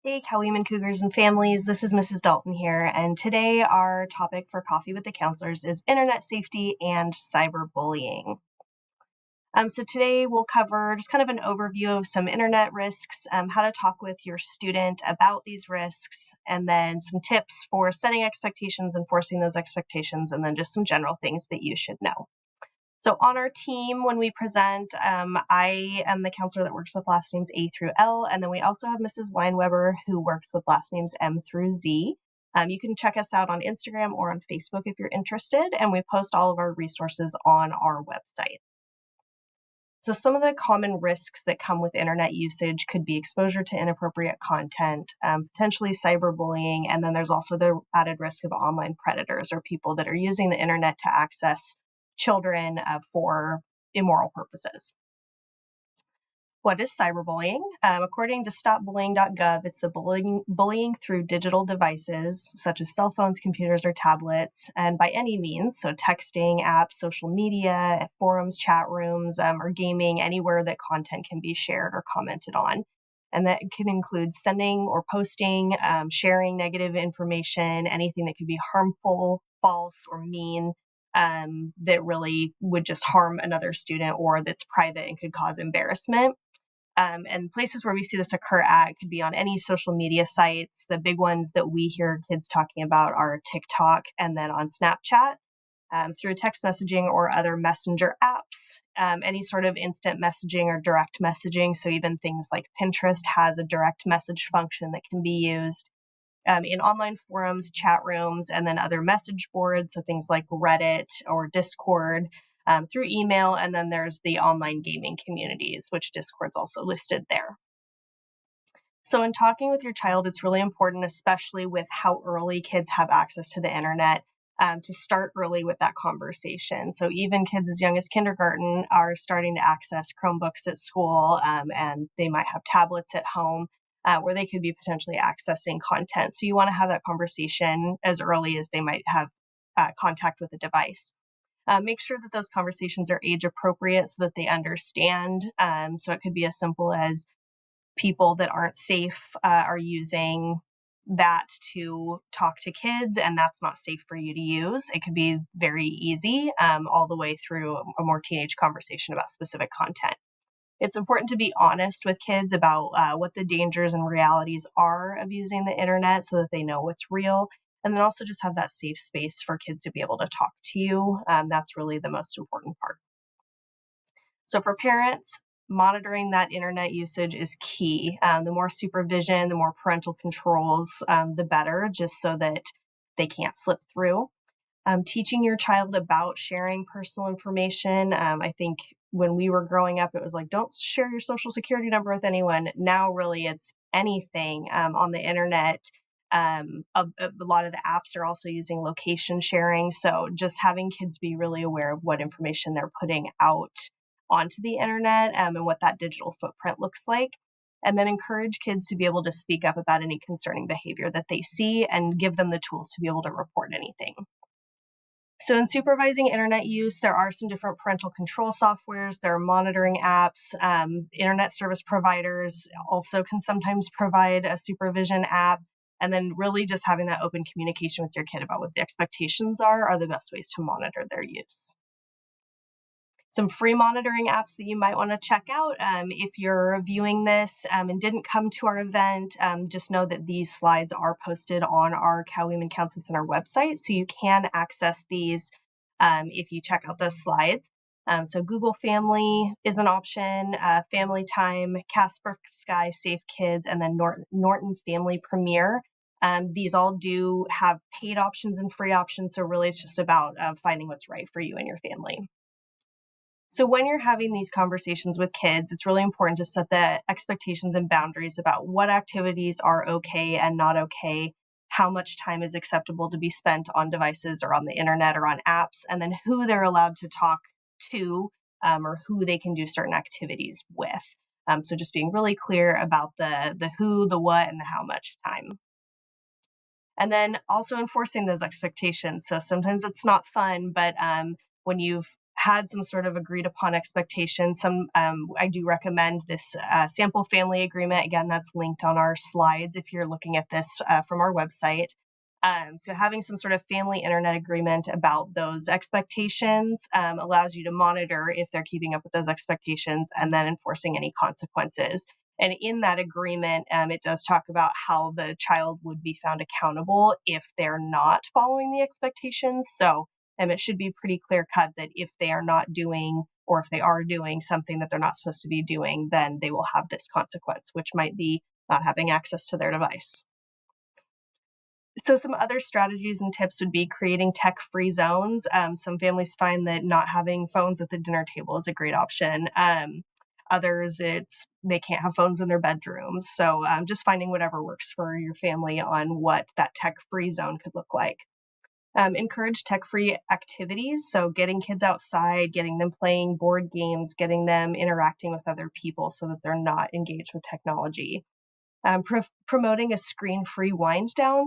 Hey, Cowieman Cougars and families, this is Mrs. Dalton here, and today our topic for Coffee with the Counselors is Internet Safety and Cyberbullying. So today we'll cover just kind of an overview of some internet risks, how to talk with your student about these risks, and then some tips for setting expectations, enforcing those expectations, and then just some general things that you should know. So on our team, when we present, I am the counselor that works with last names A through L, and then we also have Mrs. Lineweber who works with last names M through Z. You can check us out on Instagram or on Facebook if you're interested, and we post all of our resources on our website. So some of the common risks that come with internet usage could be exposure to inappropriate content, potentially cyberbullying, and then there's also the added risk of online predators or people that are using the internet to access children for immoral purposes. What is cyberbullying? According to stopbullying.gov, it's the bullying through digital devices such as cell phones, computers, or tablets, and by any means, so texting, apps, social media, forums, chat rooms, or gaming, anywhere that content can be shared or commented on. And that can include sending or posting, sharing negative information, anything that could be harmful, false, or mean, that really would just harm another student or that's private and could cause embarrassment. And places where we see this occur at could be on any social media sites. The big ones that we hear kids talking about are TikTok and then on Snapchat, through text messaging or other messenger apps, any sort of instant messaging or direct messaging. So even things like Pinterest has a direct message function that can be used. In online forums, chat rooms, and then other message boards, so things like Reddit or Discord, through email, and then there's the online gaming communities, which Discord's also listed there. So in talking with your child, it's really important, especially with how early kids have access to the internet, to start early with that conversation. So even kids as young as kindergarten are starting to access Chromebooks at school, and they might have tablets at home. Where they could be potentially accessing content. So you want to have that conversation as early as they might have contact with the device. Make sure that those conversations are age appropriate so that they understand. So it could be as simple as people that aren't safe are using that to talk to kids, and that's not safe for you to use. It could be very easy, all the way through a more teenage conversation about specific content. It's important to be honest with kids about what the dangers and realities are of using the internet so that they know what's real. And then also just have that safe space for kids to be able to talk to you. That's really the most important part. So for parents, monitoring that internet usage is key. The more supervision, the more parental controls, the better, just so that they can't slip through. Teaching your child about sharing personal information. I think when we were growing up, it was like, don't share your social security number with anyone. Now, really, it's anything on the internet. A lot of the apps are also using location sharing. So just having kids be really aware of what information they're putting out onto the internet, and what that digital footprint looks like. And then encourage kids to be able to speak up about any concerning behavior that they see and give them the tools to be able to report anything. So in supervising internet use, there are some different parental control softwares. There are monitoring apps. Internet service providers also can sometimes provide a supervision app. And then really just having that open communication with your kid about what the expectations are the best ways to monitor their use. Some free monitoring apps that you might want to check out. If you're viewing this and didn't come to our event, just know that these slides are posted on our Cal Women Counseling Center website, so you can access these if you check out those slides. So Google Family is an option, Family Time, Casper Sky, Safe Kids, and then Norton Family Premier. These all do have paid options and free options, so really it's just about finding what's right for you and your family. So when you're having these conversations with kids, it's really important to set the expectations and boundaries about what activities are okay and not okay, how much time is acceptable to be spent on devices or on the internet or on apps, and then who they're allowed to talk to, or who they can do certain activities with. So just being really clear about the who, the what, and the how much time. And then also enforcing those expectations. So sometimes it's not fun, but when you've had some sort of agreed upon expectation. I do recommend this sample family agreement. Again, that's linked on our slides if you're looking at this from our website. So having some sort of family internet agreement about those expectations allows you to monitor if they're keeping up with those expectations and then enforcing any consequences. And in that agreement, it does talk about how the child would be found accountable if they're not following the expectations. So it should be pretty clear cut that if they are not doing, or if they are doing something that they're not supposed to be doing, then they will have this consequence, which might be not having access to their device. So some other strategies and tips would be creating tech-free zones. Some families find that not having phones at the dinner table is a great option. Others, they can't have phones in their bedrooms. So just finding whatever works for your family on what that tech-free zone could look like. Encourage tech-free activities. So getting kids outside, getting them playing board games, getting them interacting with other people so that they're not engaged with technology. Promoting a screen-free wind down.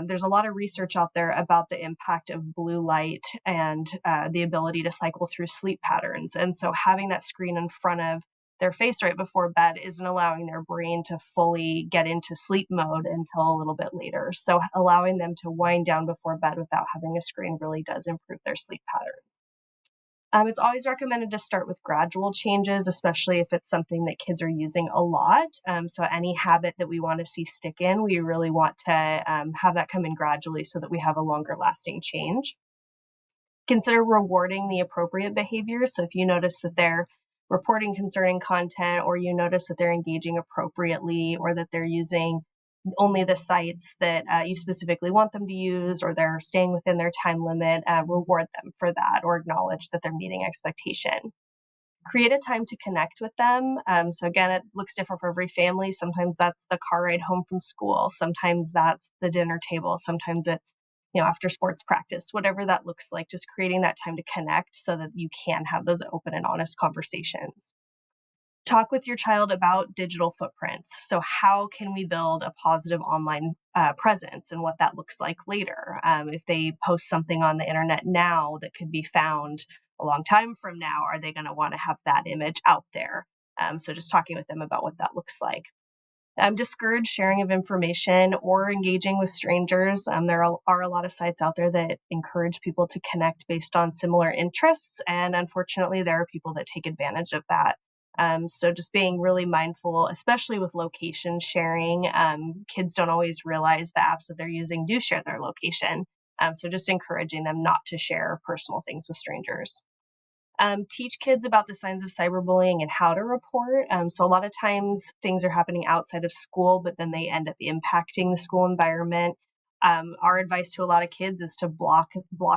There's a lot of research out there about the impact of blue light and the ability to cycle through sleep patterns. And so having that screen in front of their face right before bed isn't allowing their brain to fully get into sleep mode until a little bit later. So allowing them to wind down before bed without having a screen really does improve their sleep patterns. It's always recommended to start with gradual changes, especially if it's something that kids are using a lot. So any habit that we want to see stick in, we really want to have that come in gradually so that we have a longer lasting change. Consider rewarding the appropriate behavior. So if you notice that they're reporting concerning content, or you notice that they're engaging appropriately, or that they're using only the sites that you specifically want them to use, or they're staying within their time limit, reward them for that or acknowledge that they're meeting expectation. Create a time to connect with them. So again, it looks different for every family. Sometimes that's the car ride home from school. Sometimes that's the dinner table. Sometimes it's after sports practice, whatever that looks like, just creating that time to connect so that you can have those open and honest conversations. Talk with your child about digital footprints. So how can we build a positive online presence and what that looks like later? If they post something on the internet now that could be found a long time from now, are they going to want to have that image out there? So just talking with them about what that looks like. Discourage sharing of information or engaging with strangers. There are a lot of sites out there that encourage people to connect based on similar interests, and unfortunately, there are people that take advantage of that. So just being really mindful, especially with location sharing. Kids don't always realize the apps that they're using do share their location. So just encouraging them not to share personal things with strangers. Teach kids about the signs of cyberbullying and how to report. So a lot of times things are happening outside of school, but then they end up impacting the school environment. Our advice to a lot of kids is to block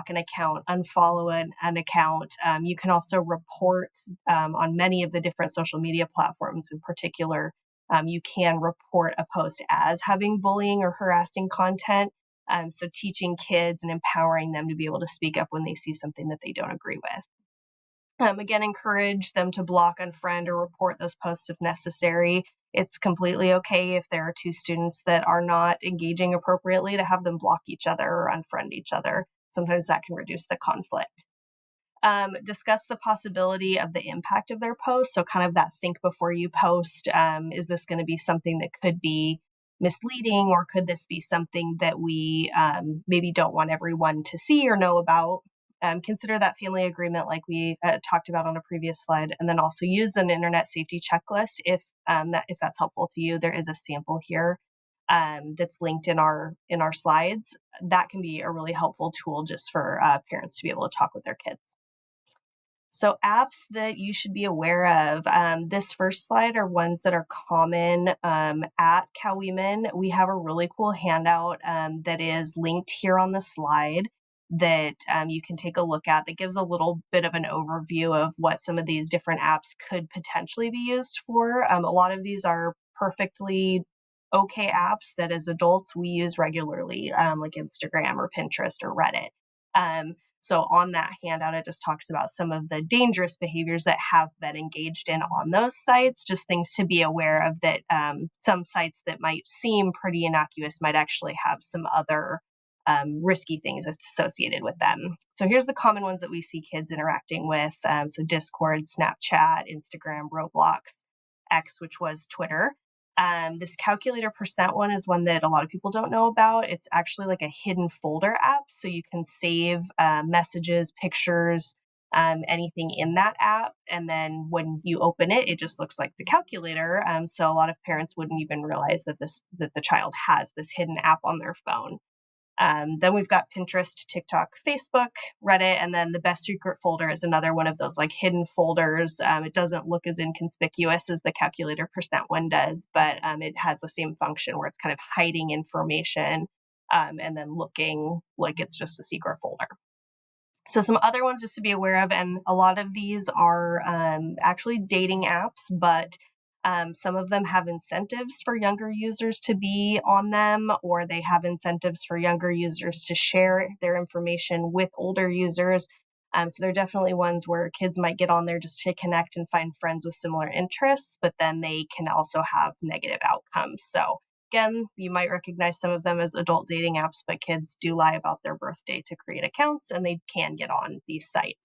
an account, unfollow an account. You can also report on many of the different social media platforms. In particular, you can report a post as having bullying or harassing content. So teaching kids and empowering them to be able to speak up when they see something that they don't agree with. Again, encourage them to block, unfriend, or report those posts if necessary. It's completely okay if there are two students that are not engaging appropriately to have them block each other or unfriend each other. Sometimes that can reduce the conflict. Discuss the possibility of the impact of their post. So kind of that think before you post. Is this going to be something that could be misleading, or could this be something that we maybe don't want everyone to see or know about? Consider that family agreement like we talked about on a previous slide, and then also use an internet safety checklist if that's helpful to you. There is a sample here that's linked in our slides. That can be a really helpful tool just for parents to be able to talk with their kids. So apps that you should be aware of. This first slide are ones that are common at Coweeman. We have a really cool handout that is linked here on the slide that you can take a look at, that gives a little bit of an overview of what some of these different apps could potentially be used for. A lot of these are perfectly okay apps that as adults we use regularly, like Instagram or Pinterest or Reddit. So on that handout, it just talks about some of the dangerous behaviors that have been engaged in on those sites, just things to be aware of, that some sites that might seem pretty innocuous might actually have some other risky things associated with them. So here's the common ones that we see kids interacting with. So Discord, Snapchat, Instagram, Roblox, X, which was Twitter. This calculator percent one is one that a lot of people don't know about. It's actually like a hidden folder app. So you can save messages, pictures, anything in that app. And then when you open it, it just looks like the calculator. So a lot of parents wouldn't even realize that the child has this hidden app on their phone. Then we've got Pinterest, TikTok, Facebook, Reddit, and then the best secret folder is another one of those like hidden folders. It doesn't look as inconspicuous as the calculator percent one does, but it has the same function where it's kind of hiding information and then looking like it's just a secret folder. So some other ones just to be aware of, and a lot of these are actually dating apps, but some of them have incentives for younger users to be on them, or they have incentives for younger users to share their information with older users. So they're definitely ones where kids might get on there just to connect and find friends with similar interests, but then they can also have negative outcomes. So again, you might recognize some of them as adult dating apps, but kids do lie about their birthday to create accounts, and they can get on these sites.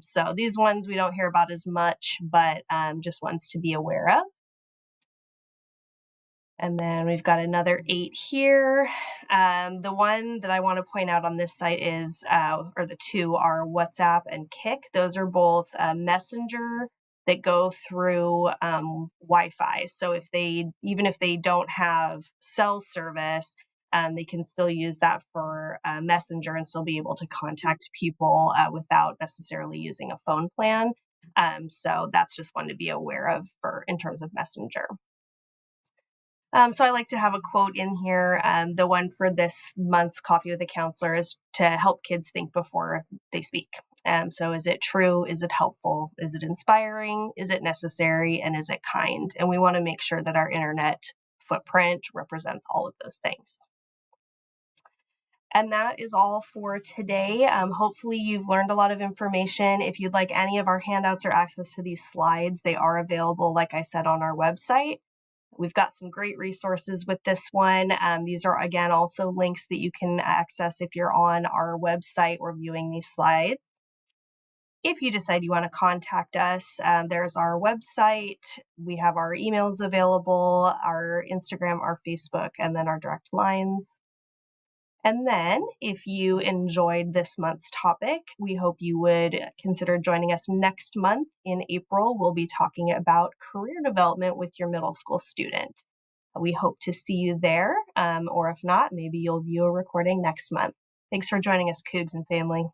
So these ones we don't hear about as much, but just ones to be aware of. And then we've got another 8 here. The one that I want to point out on this site is, or the two are WhatsApp and Kik. Those are both messenger that go through Wi-Fi. So even if they don't have cell service, they can still use that for messenger and still be able to contact people without necessarily using a phone plan. So that's just one to be aware of in terms of messenger. So I like to have a quote in here. The one for this month's Coffee with a Counselor is to help kids think before they speak. So is it true? Is it helpful? Is it inspiring? Is it necessary? And is it kind? And we want to make sure that our internet footprint represents all of those things. And that is all for today. Hopefully you've learned a lot of information. If you'd like any of our handouts or access to these slides, they are available, like I said, on our website. We've got some great resources with this one. These are, again, also links that you can access if you're on our website or viewing these slides. If you decide you want to contact us, there's our website. We have our emails available, our Instagram, our Facebook, and then our direct lines. And then if you enjoyed this month's topic, we hope you would consider joining us next month. In April, we'll be talking about career development with your middle school student. We hope to see you there, or if not, maybe you'll view a recording next month. Thanks for joining us, Cougs and family.